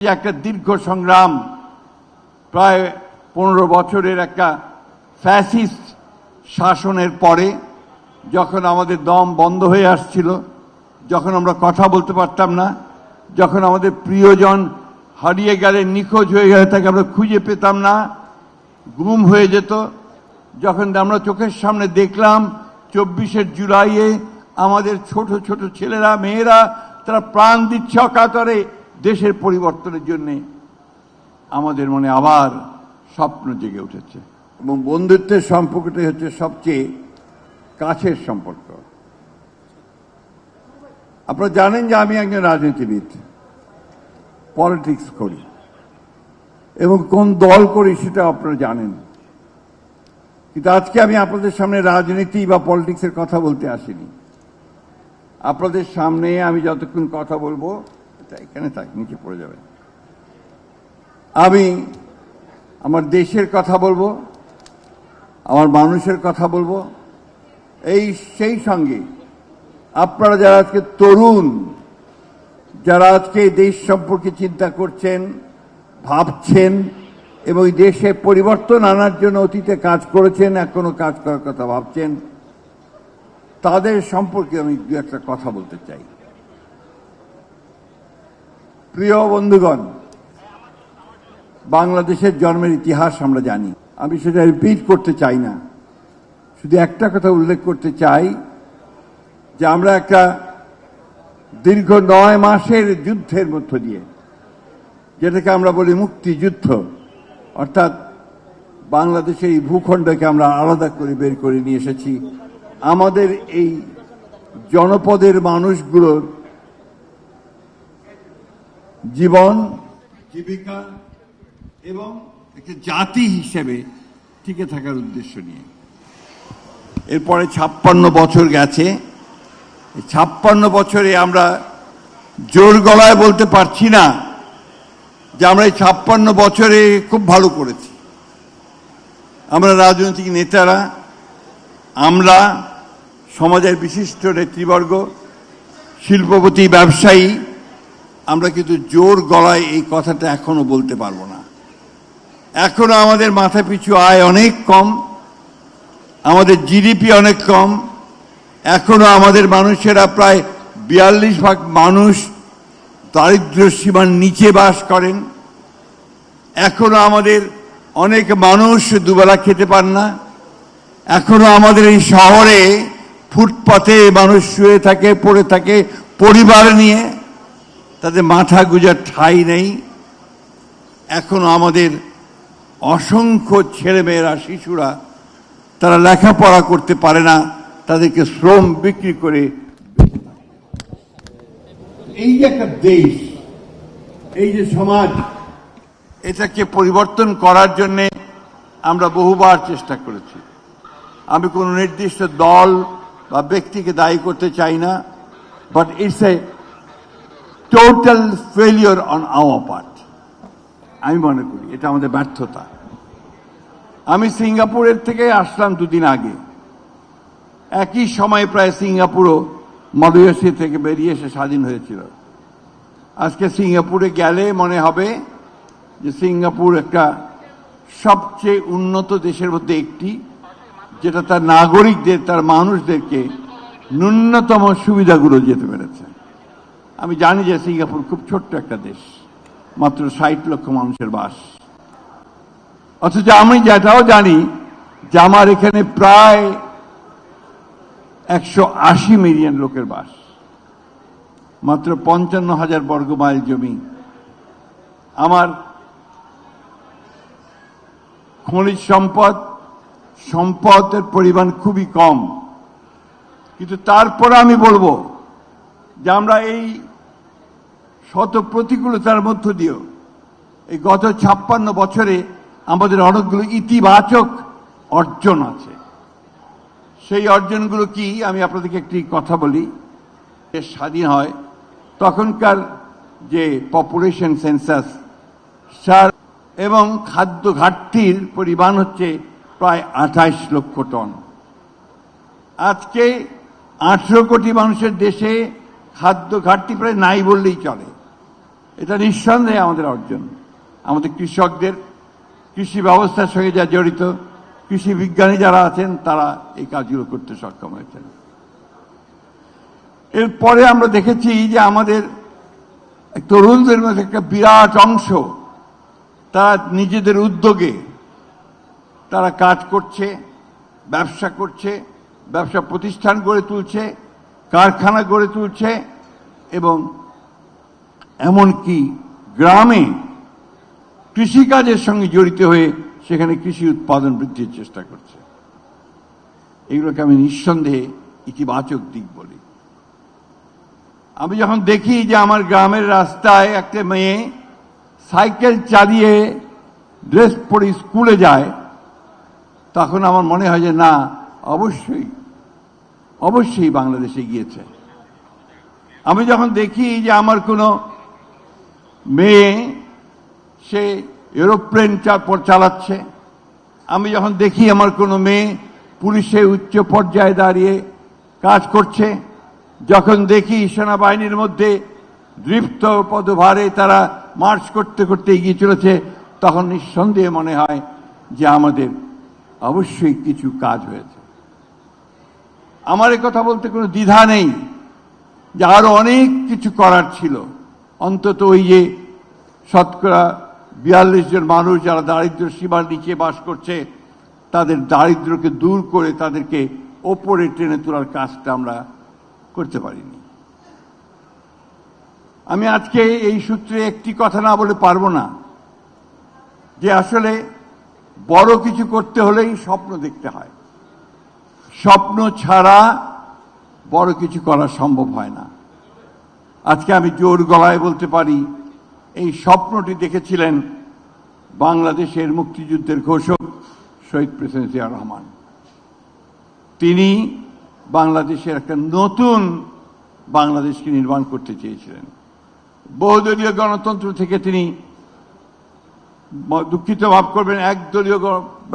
একটা দীর্ঘ সংগ্রাম, প্রায় 15 বছরের একটা ফ্যাসিস্ট শাসনের পরে যখন আমাদের দম বন্ধ হয়ে আসছিল, যখন আমরা কথা বলতে পারতাম না, যখন আমাদের প্রিয়জন হারিয়ে গেলে, নিখোঁজ হয়ে গেলে, তাকে আমরা খুঁজে পেতাম না, গুম হয়ে যেত, যখন আমরা চোখের সামনে দেখলাম 24শে জুলাইয়ে আমাদের ছোট ছোট ছেলেরা মেয়েরা তারা প্রাণ দিচ্ছে অকাতরে দেশের পরিবর্তনের জন্যে, আমাদের মনে আবার স্বপ্ন জেগে উঠেছে। এবং বন্ধুত্বের সম্পর্কটাই হচ্ছে সবচেয়ে কাছের সম্পর্ক। আপনারা জানেন যে আমি একজন রাজনীতিবিদ, পলিটিক্স করি, এবং কোন দল করি সেটা আপনারা জানেন। কিন্তু আজকে আমি আপনাদের সামনে রাজনীতি বা পলিটিক্সের কথা বলতে আসিনি। আপনাদের সামনে আমি যতক্ষণ কথা বলবো, এখানে থাক, নিচে পড়ে যাবে, আমি আমার দেশের কথা বলবো, আমার মানুষের কথা বলবো, সেই সঙ্গে আপনারা যারা আজকে তরুণ, যারা আজকে দেশ সম্পর্কে চিন্তা করছেন, ভাবছেন এবং এই দেশে পরিবর্তন আনার জন্য অতীতে কাজ করেছেন, এখনো কাজ করার কথা ভাবছেন, তাদের সম্পর্কে আমি দু একটা কথা বলতে চাই। প্রিয় বন্ধুগণ, বাংলাদেশের জন্মের ইতিহাস আমরা জানি, আমি সেটা রিপিট করতে চাই না, শুধু একটা কথা উল্লেখ করতে চাই যে আমরা একটা দীর্ঘ 9 মাসের যুদ্ধের মধ্য দিয়ে, যেটাকে আমরা বলি মুক্তিযুদ্ধ, অর্থাৎ বাংলাদেশের এই ভূখণ্ডকে আমরা আলাদা করে বের করে নিয়ে এসেছি। আমাদের এই জনপদের মানুষগুলোর জীবন জীবিকা এবং একটা জাতি হিসেবে টিকে থাকার উদ্দেশ্য নিয়ে। এরপরে 56 বছর গেছে। 56 বছরে আমরা জোর গলায় বলতে পারছি না যে আমরা এই 56 বছরে খুব ভালো করেছি। আমরা রাজনৈতিক নেতারা, আমরা সমাজের বিশিষ্ট নেতৃবর্গ, শিল্পপতি, ব্যবসায়ী, আমরা কিন্তু জোর গলায় এই কথাটা এখনো বলতে পারবো না। এখনো আমাদের মাথা পিছু আয় অনেক কম, আমাদের জিডিপি অনেক কম, এখনো আমাদের মানুষেরা প্রায় 42% মানুষ দারিদ্র্য সীমার নিচে বাস করেন, এখনো আমাদের অনেক মানুষ দুবেলা খেতে পান না, এখনো আমাদের এই শহরে ফুটপাতে মানুষ শুয়ে থাকে, পড়ে থাকে পরিবার নিয়ে, তাদের মাথা গুঁজার ঠাঁই নেই। এখনো আমাদের অসংখ্য ছেলেমেয়েরা, শিশুরা, তারা লেখাপড়া করতে পারে না, তাদেরকে শ্রম বিক্রি করে। এই যে একটা দেশ, এই যে সমাজ, এটাকে পরিবর্তন করার জন্যে আমরা বহুবার চেষ্টা করেছি। আমি কোনো নির্দিষ্ট দল বা ব্যক্তিকে দায়ী করতে চাই না, but it's a total failure on our part. আমি মনে করি এটা আমাদের ব্যর্থতা। আমি সিঙ্গাপুরের থেকে আসলাম 2 দিন আগে। একই সময় প্রায় সিঙ্গাপুরও মালয়েশিয়া থেকে বেরিয়ে এসে স্বাধীন হয়েছিল। আজকে সিঙ্গাপুরে গেলে মনে হবে যে সিঙ্গাপুর একটা সবচেয়ে উন্নত দেশের মধ্যে একটি, যেটা তার নাগরিকদের, তার মানুষদেরকে ন্যূনতম সুবিধাগুলো যেতে পেরেছে। আমি জানি যে সিঙ্গাপুর খুব ছোট্ট একটা দেশ, মাত্র 60 লক্ষ মানুষের বাস, অথচ আমি যেটাও জানি যে আমার এখানে প্রায় 180 মিলিয়ন লোকের বাস, মাত্র 55,000 বর্গ মাইল জমি। আমার খনিজ সম্পদের পরিমাণ খুবই কম, কিন্তু তারপরে আমি বলবো যে আমরা এই শত প্রতিকূলতার মধ্য দিয়েও এই গত 56 বছরে আমাদের অনেকগুলো ইতিবাচক অর্জন আছে। সেই অর্জনগুলো কি, আমি আপনাদেরকে একটি কথা বলি। স্বাধীন হয় তখনকার যে পপুলেশন সেন্সাস, সার এবং খাদ্য ঘাটতির পরিমাণ হচ্ছে প্রায় 28 লক্ষ টন। আজকে 18 কোটি মানুষের দেশে খাদ্য ঘাটতি প্রায় নাই বললেই চলে। এটা নিঃসন্দেহে আমাদের অর্জন। আমাদের কৃষকদের, কৃষি ব্যবস্থার সঙ্গে যা জড়িত কৃষি বিজ্ঞানী যারা আছেন তারা এই কাজগুলো করতে সক্ষম হয়েছেন। এরপরে আমরা দেখেছি যে আমাদের তরুণদের মধ্যে একটা বিরাট অংশ তারা নিজেদের উদ্যোগে তারা কাজ করছে, ব্যবসা করছে, ব্যবসা প্রতিষ্ঠান গড়ে তুলছে, কারখানা গড়ে তুলছে এবং এমনকি গ্রামে কৃষিকাজের সঙ্গে জড়িত হয়ে সেখানে কৃষি উৎপাদন বৃদ্ধির চেষ্টা করছে। এগুলোকে আমি নিঃসন্দেহে ইতিবাচক দিক বলি। আমি যখন দেখি যে আমার গ্রামের রাস্তায় একটা মেয়ে সাইকেল চালিয়ে ড্রেস পরে স্কুলে যায়, তখন আমার মনে হয় যে না, অবশ্যই অবশ্যই বাংলাদেশে গিয়েছে। আমি যখন দেখি যে আমার কোনো মেয়ে সে এরোপ্লেন চালাচ্ছে, আমি যখন দেখি আমার কোনো মেয়ে পুলিশে উচ্চ পর্যায়ে দাঁড়িয়ে কাজ করছে, যখন দেখি সেনাবাহিনীর মধ্যে দৃপ্ত পদভারে তারা মার্চ করতে করতে এগিয়ে চলেছে, তখন নিঃসন্দেহে মনে হয় যে আমাদের অবশ্যই কিছু কাজ হয়েছে। আমার এ কথা বলতে কোনো দ্বিধা নেই যে আরো অনেক কিছু করার ছিল। অন্তত ওই যে শতকরা 42 জন মানুষ যারা দারিদ্র্য সীমার নিচে বাস করছে, তাদের দারিদ্র্যকে দূর করে তাদেরকে ওপরে টেনে তোলার কাজটা আমরা করতে পারিনি। আমি আজকে এই সূত্রে একটি কথা না বলে পারবো না যে আসলে বড় কিছু করতে হলেই স্বপ্ন দেখতে হয়। স্বপ্ন ছাড়া বড় কিছু করা সম্ভব হয় না। আজকে আমি জোর গলায় বলতে পারি, এই স্বপ্নটি দেখেছিলেন বাংলাদেশের মুক্তিযুদ্ধের ঘোষক শহীদ প্রেসিডেন্ট জিয়া রহমান। তিনি বাংলাদেশের একটা নতুন বাংলাদেশকে নির্মাণ করতে চেয়েছিলেন। বহুদলীয় গণতন্ত্র থেকে তিনি, দুঃখিত ভাব করবেন, একদলীয়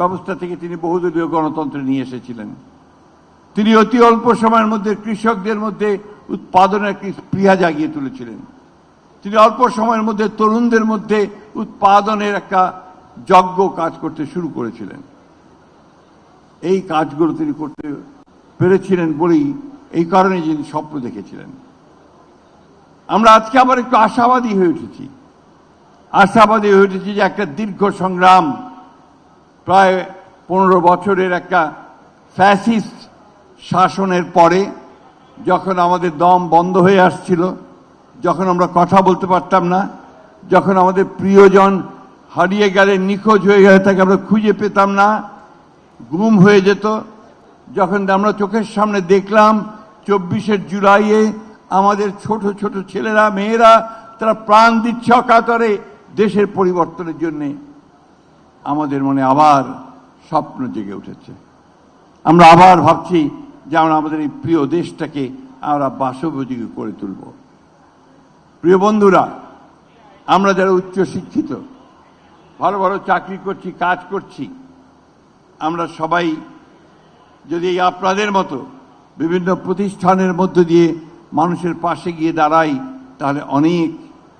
ব্যবস্থা থেকে তিনি বহুদলীয় গণতন্ত্রে নিয়ে এসেছিলেন। তিনি অতি অল্প সময়ের মধ্যে কৃষকদের মধ্যে উৎপাদনের একটি স্পৃহা জাগিয়ে তুলেছিলেন। তিনি অল্প সময়ের মধ্যে তরুণদের মধ্যে উৎপাদনের একটা যজ্ঞ কাজ করতে শুরু করেছিলেন। এই কাজগুলো তিনি করতে পেরেছিলেন বলেই, এই কারণে যিনি স্বপ্ন দেখেছিলেন। আমরা আজকে আবার একটু আশাবাদী হয়ে উঠেছি। আশাবাদী হয়ে উঠেছি যে একটা দীর্ঘ সংগ্রাম, প্রায় 15 বছরের একটা ফ্যাসিস্ট শাসনের পরে, যখন আমাদের দম বন্ধ হয়ে আসছিল, যখন আমরা কথা বলতে পারতাম না, যখন আমাদের প্রিয়জন হারিয়ে গেলে, নিখোঁজ হয়ে গেলে তাকে আমরা খুঁজে পেতাম না, গুম হয়ে যেত, যখন আমরা চোখের সামনে দেখলাম 24শে জুলাইয়ে আমাদের ছোট ছোট ছেলেরা, মেয়েরা তারা প্রাণ দিচ্ছে অকাতরে দেশের পরিবর্তনের জন্য, আমাদের মনে আবার স্বপ্ন জেগে উঠেছে। আমরা আবার ভাবছি যে আমরা আমাদের এই প্রিয় দেশটাকে আমরা বাসোপযোগী করে তুলব। প্রিয় বন্ধুরা, আমরা যারা উচ্চ শিক্ষিত, ভালো ভালো চাকরি করছি, কাজ করছি, আমরা সবাই যদি আপনাদের মতো বিভিন্ন প্রতিষ্ঠানের মধ্য দিয়ে মানুষের পাশে গিয়ে দাঁড়াই, তাহলে অনেক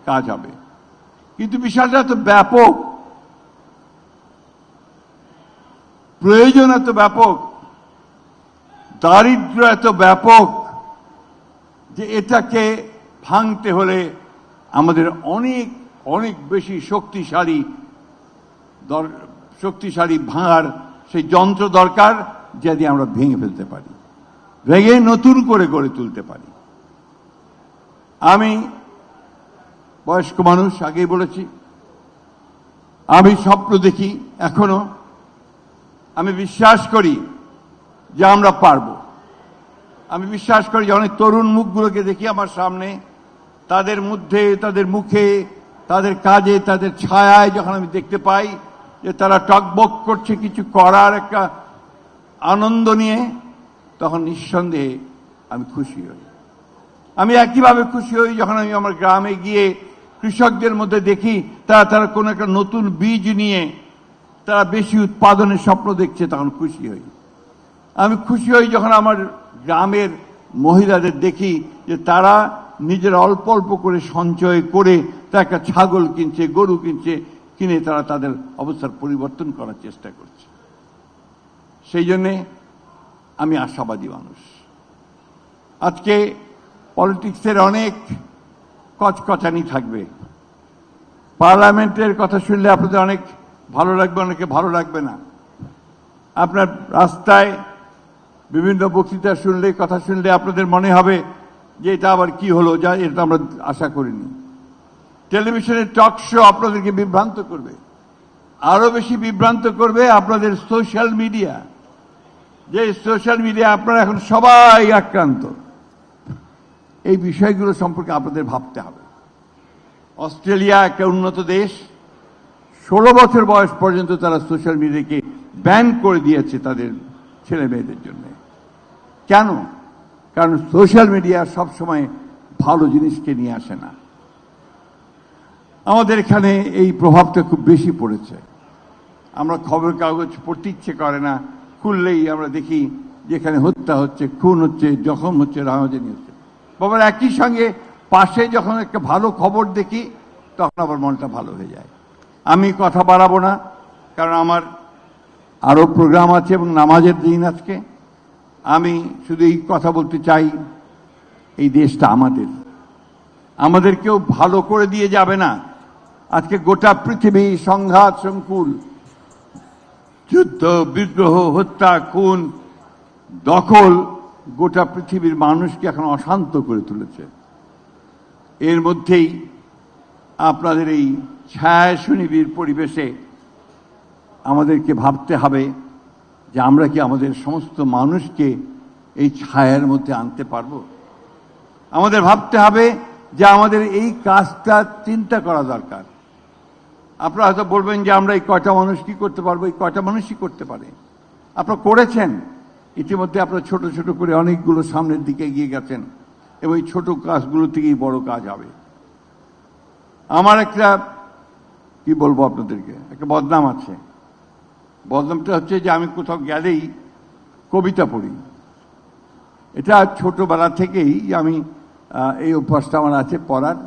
কাজ হবে। কিন্তু বিষয়টা এত ব্যাপক, প্রয়োজন এত ব্যাপক, দারিদ্র্য এত ব্যাপক যে এটাকে ভাঙতে হলে আমাদের অনেক অনেক বেশি শক্তিশালী ভাঙার সেই যন্ত্র দরকার, যদি আমরা ভেঙে ফেলতে পারি, ভেঙে নতুন করে গড়ে তুলতে পারি। আমি বয়স্ক মানুষ, আগেই বলেছি, আমি স্বপ্ন দেখি এখনো। আমি বিশ্বাস করি যে আমরা পারব। আমি বিশ্বাস করি যে অনেক তরুণ মুখগুলোকে দেখি আমার সামনে, তাদের মধ্যে, তাদের মুখে, তাদের কাজে, তাদের ছায়ায় যখন আমি দেখতে পাই যে তারা টকবক করছে কিছু করার একটা আনন্দ নিয়ে, তখন নিঃসন্দেহে আমি খুশি হই। আমি একইভাবে খুশি হই যখন আমি আমার গ্রামে গিয়ে কৃষকদের মধ্যে দেখি তারা কোনো একটা নতুন বীজ নিয়ে তারা বেশি উৎপাদনের স্বপ্ন দেখছে, তখন খুশি হই। আমি খুশি হই যখন আমার গ্রামের মহিলাদের দেখি যে তারা নিজের অল্প অল্প করে সঞ্চয় করে তা একটা ছাগল কিনছে, গরু কিনছে, কিনে তারা তাদের অবস্থার পরিবর্তন করার চেষ্টা করছে। সেই জন্যে আমি আশাবাদী মানুষ। আজকে পলিটিক্সের অনেক কচকচানি থাকবে। পার্লামেন্টের কথা শুনলে আপনাদের অনেক ভালো লাগবে, অনেকে ভালো লাগবে না। আপনার রাস্তায় বিভিন্ন বক্তৃতা শুনলে, কথা শুনলে আপনাদের মনে হবে যে এটা আবার কি হলো, যা এটা আমরা আশা করিনি। টেলিভিশনের টক শো আপনাদেরকে বিভ্রান্ত করবে, আরো বেশি বিভ্রান্ত করবে আপনাদের সোশ্যাল মিডিয়া। যে সোশ্যাল মিডিয়া আপনারা এখন সবাই আক্রান্ত। এই বিষয়গুলো সম্পর্কে আপনাদের ভাবতে হবে। অস্ট্রেলিয়া একটা উন্নত দেশ, 16 বছর বয়স পর্যন্ত তারা সোশ্যাল মিডিয়াকে ব্যান করে দিয়েছে তাদের ছেলে মেয়েদের জন্য। কেন? কারণ সোশ্যাল মিডিয়া সবসময় ভালো জিনিসকে নিয়ে আসে না। আমাদের এখানে এই প্রভাবটা খুব বেশি পড়েছে। আমরা খবর কাগজ পড়তে ইচ্ছে করে না, খুললেই আমরা দেখি যেখানে হত্যা হচ্ছে, খুন হচ্ছে, জখম হচ্ছে, রাহাজানি হচ্ছে। বাবার একই সঙ্গে পাশে যখন একটা ভালো খবর দেখি তখন আবার মনটা ভালো হয়ে যায়। আমি কথা বাড়াবো না, কারণ আমার আরো প্রোগ্রাম আছে এবং নামাজের দিন আজকে। আমি শুধু এই কথা বলতে চাই, এই দেশটা আমাদের কেউ ভালো করে দিয়ে যাবে না। আজকে গোটা পৃথিবী সংঘাত, সংকুল, যুদ্ধ, বিগ্রহ, হত্যা, খুন, দখল গোটা পৃথিবীর মানুষকে এখন অশান্ত করে তুলেছে। এর মধ্যেই আপনাদের এই ছায়া সুনিবিড় পরিবেশে আমাদেরকে ভাবতে হবে যে আমরা কি আমাদের সমস্ত মানুষকে এই ছায়ার মধ্যে আনতে পারবো। আমাদের ভাবতে হবে যে আমাদের এই কাজটা চিন্তা করা দরকার। আপনারা হয়তো বলবেন যে আমরা এই কয়টা মানুষ কি করতে পারবো, এই কয়টা মানুষই করতে পারে। আপনারা করেছেন ইতিমধ্যে, আপনারা ছোট ছোট করে অনেকগুলো সামনের দিকে এগিয়ে গেছেন এবং এই ছোট কাজগুলো থেকেই বড় কাজ হবে। আমার একটা কি বলবো আপনাদেরকে, একটা বদনাম আছে। বদনামটা হচ্ছে যে আমি কোথাও গেলেই কবিতা পড়ি। এটা ছোটবেলা থেকেই আমি এই অভ্যাসটা আমার আছে পড়ার,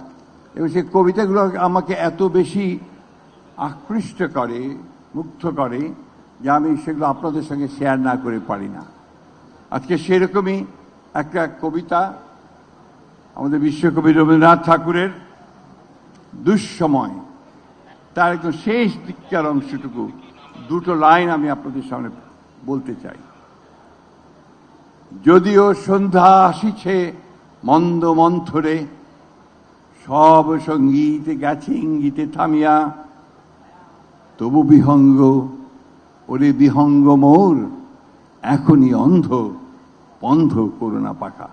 এবং সেই কবিতাগুলো আমাকে এত বেশি আকৃষ্ট করে, মুগ্ধ করে যে আমি সেগুলো আপনাদের সঙ্গে শেয়ার না করে পারি না। আজকে সেরকমই একটা কবিতা আমাদের বিশ্বকবি রবীন্দ্রনাথ ঠাকুরের দুঃসময়, তার একদম শেষ দিককার অংশটুকু দুটো লাইন আমি আপনাদের সামনে বলতে চাই। যদিও সন্ধ্যা আসিছে মন্দ মন্থরে, সব সঙ্গীতে গেছে ইঙ্গিতে থামিয়া, তবু বিহঙ্গ, ওরে বিহঙ্গ মোর, এখনই অন্ধ বন্ধ করোনা পাখা।